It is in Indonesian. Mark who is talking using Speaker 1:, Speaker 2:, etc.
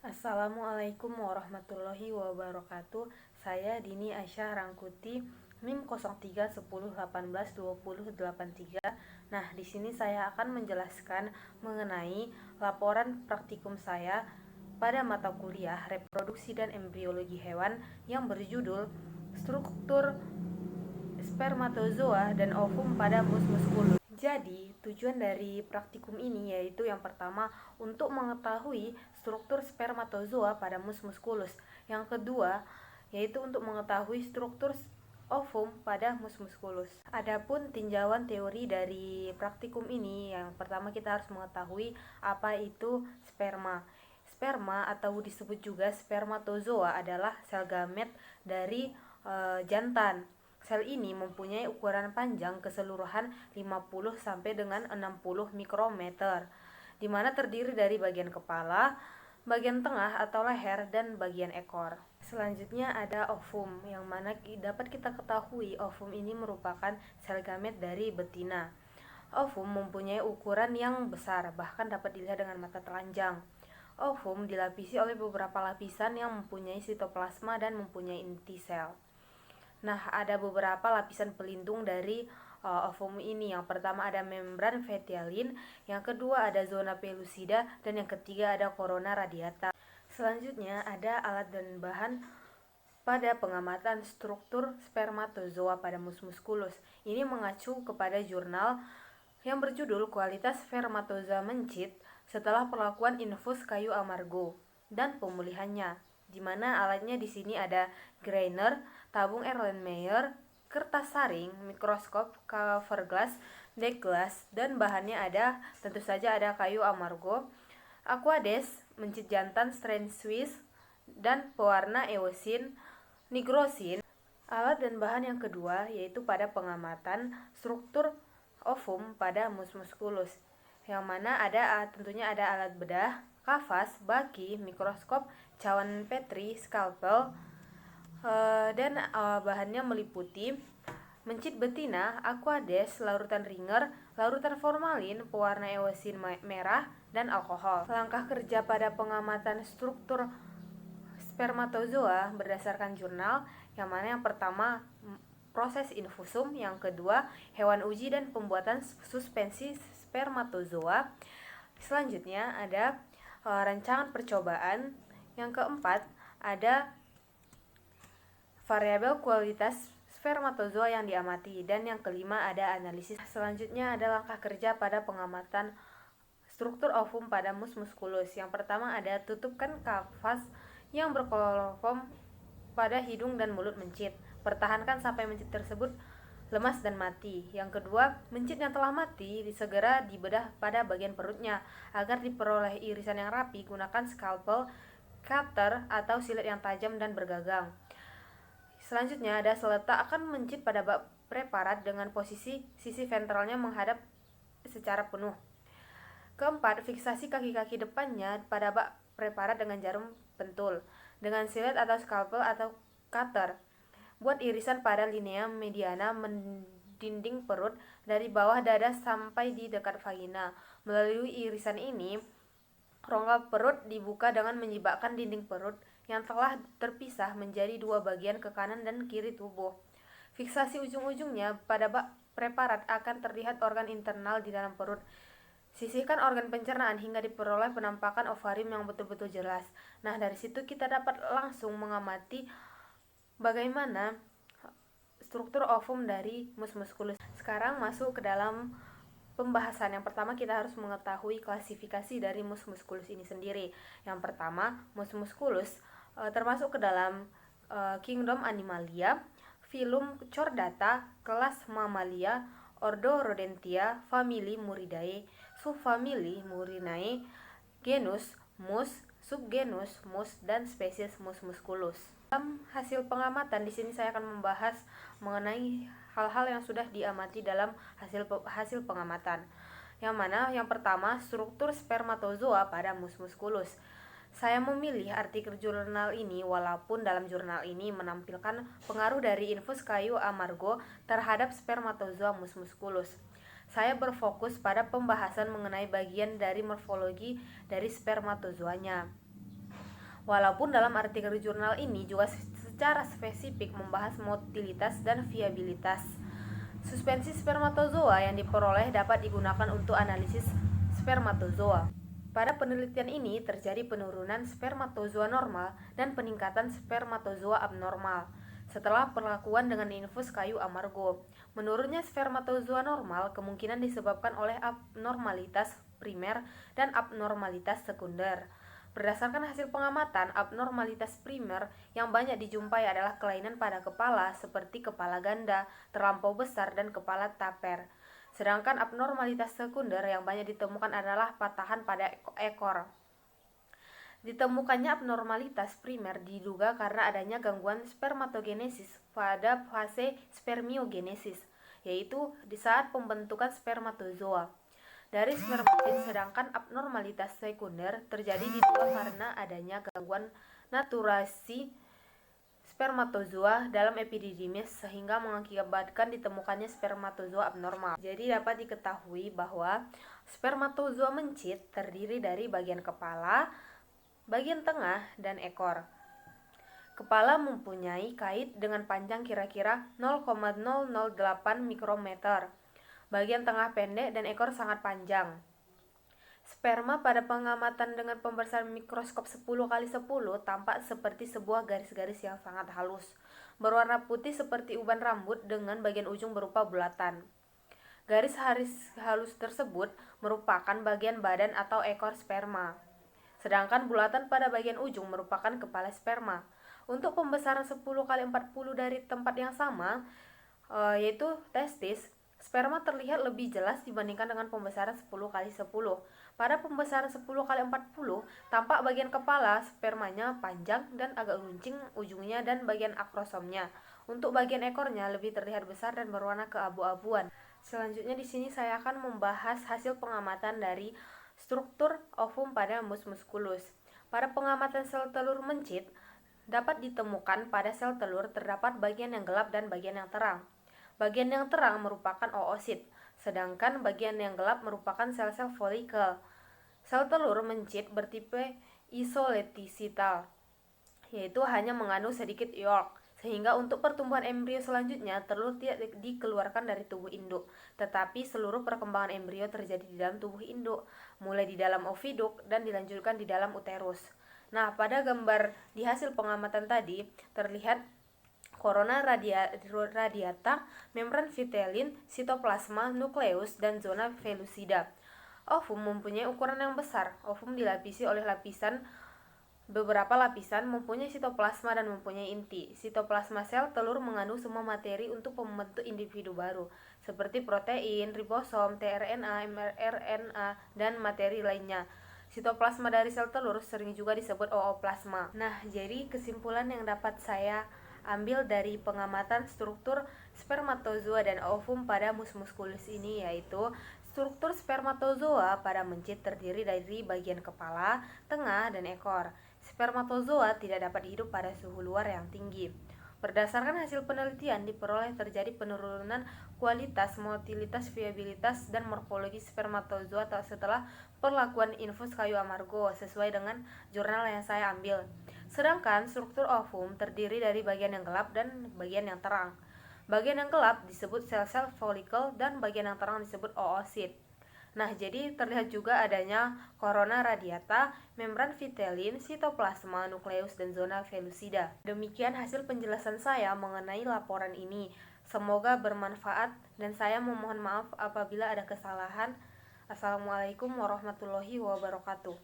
Speaker 1: Assalamualaikum warahmatullahi wabarakatuh. Saya Dini Aisyah Rangkuti, NIM 03 10 18 20 83. Nah, di sini saya akan menjelaskan mengenai laporan praktikum saya pada mata kuliah Reproduksi dan Embriologi Hewan yang berjudul Struktur Spermatozoa dan Ovum pada mus musculus. Jadi, tujuan dari praktikum ini yaitu yang pertama untuk mengetahui struktur spermatozoa pada mus musculus. Yang kedua, yaitu untuk mengetahui struktur ovum pada mus musculus. Adapun tinjauan teori dari praktikum ini, yang pertama kita harus mengetahui apa itu sperma. Sperma atau disebut juga spermatozoa adalah sel gamet dari jantan. Sel ini mempunyai ukuran panjang keseluruhan 50 sampai dengan 60 mikrometer, di mana terdiri dari bagian kepala, bagian tengah atau leher, dan bagian ekor. Selanjutnya ada ovum, yang mana dapat kita ketahui ovum ini merupakan sel gamet dari betina. Ovum mempunyai ukuran yang besar, bahkan dapat dilihat dengan mata telanjang. Ovum dilapisi oleh beberapa lapisan yang mempunyai sitoplasma dan mempunyai inti sel. Nah, ada beberapa lapisan pelindung dari ovum ini. Yang pertama ada membran vitelline, yang kedua ada zona pellucida, dan yang ketiga ada corona radiata. Selanjutnya ada alat dan bahan pada pengamatan struktur spermatozoa pada mus musculus. Ini mengacu kepada jurnal yang berjudul Kualitas Spermatozoa Mencit setelah perlakuan infus kayu amargo dan pemulihannya, di mana alatnya di sini ada Greiner, tabung Erlenmeyer, kertas saring, mikroskop, cover glass, deck glass, dan bahannya ada tentu saja ada kayu amargo, aquades, mencit jantan strain Swiss, dan pewarna eosin, nigrosin. Alat dan bahan yang kedua yaitu pada pengamatan struktur ovum pada mus musculus, yang mana tentunya ada alat bedah, kavas, baki, mikroskop, cawan Petri, skalpel, dan bahannya meliputi mencit betina, aquades, larutan ringer, larutan formalin, pewarna eosin merah, dan alkohol. Langkah kerja pada pengamatan struktur spermatozoa berdasarkan jurnal, yang mana yang pertama proses infusum, yang kedua hewan uji dan pembuatan suspensi spermatozoa. Selanjutnya ada rancangan percobaan. Yang keempat ada variabel kualitas spermatozoa yang diamati, dan yang kelima ada analisis. Selanjutnya ada langkah kerja pada pengamatan struktur ovum pada mus musculus. Yang pertama ada tutupkan kavas yang berkloroform pada hidung dan mulut mencit. Pertahankan sampai mencit tersebut lemas dan mati. Yang kedua, mencit yang telah mati segera dibedah pada bagian perutnya. Agar diperoleh irisan yang rapi, gunakan skalpel, cutter, atau silet yang tajam dan bergagang. Selanjutnya ada seletakkan mencit pada bak preparat dengan posisi sisi ventralnya menghadap secara penuh. Keempat, fiksasi kaki-kaki depannya pada bak preparat dengan jarum pentul, dengan silet atau skalpel atau cutter. Buat irisan pada linea mediana mendinding perut dari bawah dada sampai di dekat vagina. Melalui irisan ini, rongga perut dibuka dengan menyibakkan dinding perut yang telah terpisah menjadi dua bagian ke kanan dan kiri tubuh. Fiksasi ujung-ujungnya pada bak preparat akan terlihat organ internal di dalam perut. Sisihkan organ pencernaan hingga diperoleh penampakan ovarium yang betul-betul jelas. Nah, dari situ kita dapat langsung mengamati bagaimana struktur ovum dari mus musculus. Sekarang masuk ke dalam pembahasan. Yang pertama kita harus mengetahui klasifikasi dari mus musculus ini sendiri. Yang pertama, mus musculus termasuk ke dalam kingdom Animalia, filum Chordata, kelas Mammalia, ordo Rodentia, famili Muridae, subfamili Murinae, genus Mus, subgenus Mus, dan spesies Mus musculus. Dalam hasil pengamatan di sini saya akan membahas mengenai hal-hal yang sudah diamati dalam hasil pengamatan. Yang mana yang pertama, struktur spermatozoa pada mus musculus. Saya memilih artikel jurnal ini walaupun dalam jurnal ini menampilkan pengaruh dari infus kayu amargo terhadap spermatozoa mus musculus. Saya berfokus pada pembahasan mengenai bagian dari morfologi dari spermatozoanya. Walaupun dalam artikel jurnal ini juga secara spesifik membahas motilitas dan viabilitas. Suspensi spermatozoa yang diperoleh dapat digunakan untuk analisis spermatozoa. Pada penelitian ini terjadi penurunan spermatozoa normal dan peningkatan spermatozoa abnormal setelah perlakuan dengan infus kayu amargo. Menurunnya spermatozoa normal kemungkinan disebabkan oleh abnormalitas primer dan abnormalitas sekunder. Berdasarkan hasil pengamatan, abnormalitas primer yang banyak dijumpai adalah kelainan pada kepala seperti kepala ganda, terlampau besar, dan kepala taper. Sedangkan abnormalitas sekunder yang banyak ditemukan adalah patahan pada ekor. Ditemukannya abnormalitas primer diduga karena adanya gangguan spermatogenesis pada fase spermiogenesis, yaitu di saat pembentukan spermatozoa dari spermatid, sedangkan abnormalitas sekunder terjadi diduga karena adanya gangguan naturasi spermatozoa dalam epididymis sehingga mengakibatkan ditemukannya spermatozoa abnormal. Jadi dapat diketahui bahwa spermatozoa mencit terdiri dari bagian kepala, bagian tengah, dan ekor. Kepala mempunyai kait dengan panjang kira-kira 0,008 mikrometer. Bagian tengah pendek dan ekor sangat panjang. Sperma pada pengamatan dengan pembesaran mikroskop 10x10 tampak seperti sebuah garis-garis yang sangat halus, berwarna putih seperti uban rambut dengan bagian ujung berupa bulatan. Garis halus tersebut merupakan bagian badan atau ekor sperma, sedangkan bulatan pada bagian ujung merupakan kepala sperma. Untuk pembesaran 10x40 dari tempat yang sama, yaitu testis, sperma terlihat lebih jelas dibandingkan dengan pembesaran 10x10. Pada pembesaran 10x40, tampak bagian kepala spermanya panjang dan agak runcing ujungnya dan bagian akrosomnya. Untuk bagian ekornya lebih terlihat besar dan berwarna keabu-abuan. Selanjutnya di sini saya akan membahas hasil pengamatan dari struktur ovum pada mus musculus. Pada pengamatan sel telur mencit, dapat ditemukan pada sel telur terdapat bagian yang gelap dan bagian yang terang. Bagian yang terang merupakan oosit, sedangkan bagian yang gelap merupakan sel-sel folikel. Sel telur mencit bertipe isoleucital, yaitu hanya mengandung sedikit yolk, sehingga untuk pertumbuhan embrio selanjutnya telur tidak dikeluarkan dari tubuh induk, tetapi seluruh perkembangan embrio terjadi di dalam tubuh induk, mulai di dalam oviduk dan dilanjutkan di dalam uterus. Nah, pada gambar di hasil pengamatan tadi terlihat corona radiata, membran vitelin, sitoplasma, nukleus, dan zona pellucida. Ovum mempunyai ukuran yang besar. Ovum dilapisi oleh beberapa lapisan, mempunyai sitoplasma dan mempunyai inti. Sitoplasma sel telur mengandung semua materi untuk membentuk individu baru, seperti protein, ribosom, tRNA, mRNA, dan materi lainnya. Sitoplasma dari sel telur sering juga disebut ooplasma. Nah, jadi kesimpulan yang dapat saya ambil dari pengamatan struktur spermatozoa dan ovum pada mus musculus ini yaitu struktur spermatozoa pada mencit terdiri dari bagian kepala, tengah, dan ekor. Spermatozoa tidak dapat hidup pada suhu luar yang tinggi. Berdasarkan hasil penelitian diperoleh terjadi penurunan kualitas, motilitas, viabilitas, dan morfologi spermatozoa setelah perlakuan infus kayu amargo sesuai dengan jurnal yang saya ambil. Sedangkan struktur ovum terdiri dari bagian yang gelap dan bagian yang terang. Bagian yang gelap disebut sel-sel folikel dan bagian yang terang disebut oosit. Nah, jadi terlihat juga adanya corona radiata, membran vitelin, sitoplasma, nukleus, dan zona pellucida. Demikian hasil penjelasan saya mengenai laporan ini. Semoga bermanfaat dan saya memohon maaf apabila ada kesalahan. Assalamualaikum warahmatullahi wabarakatuh.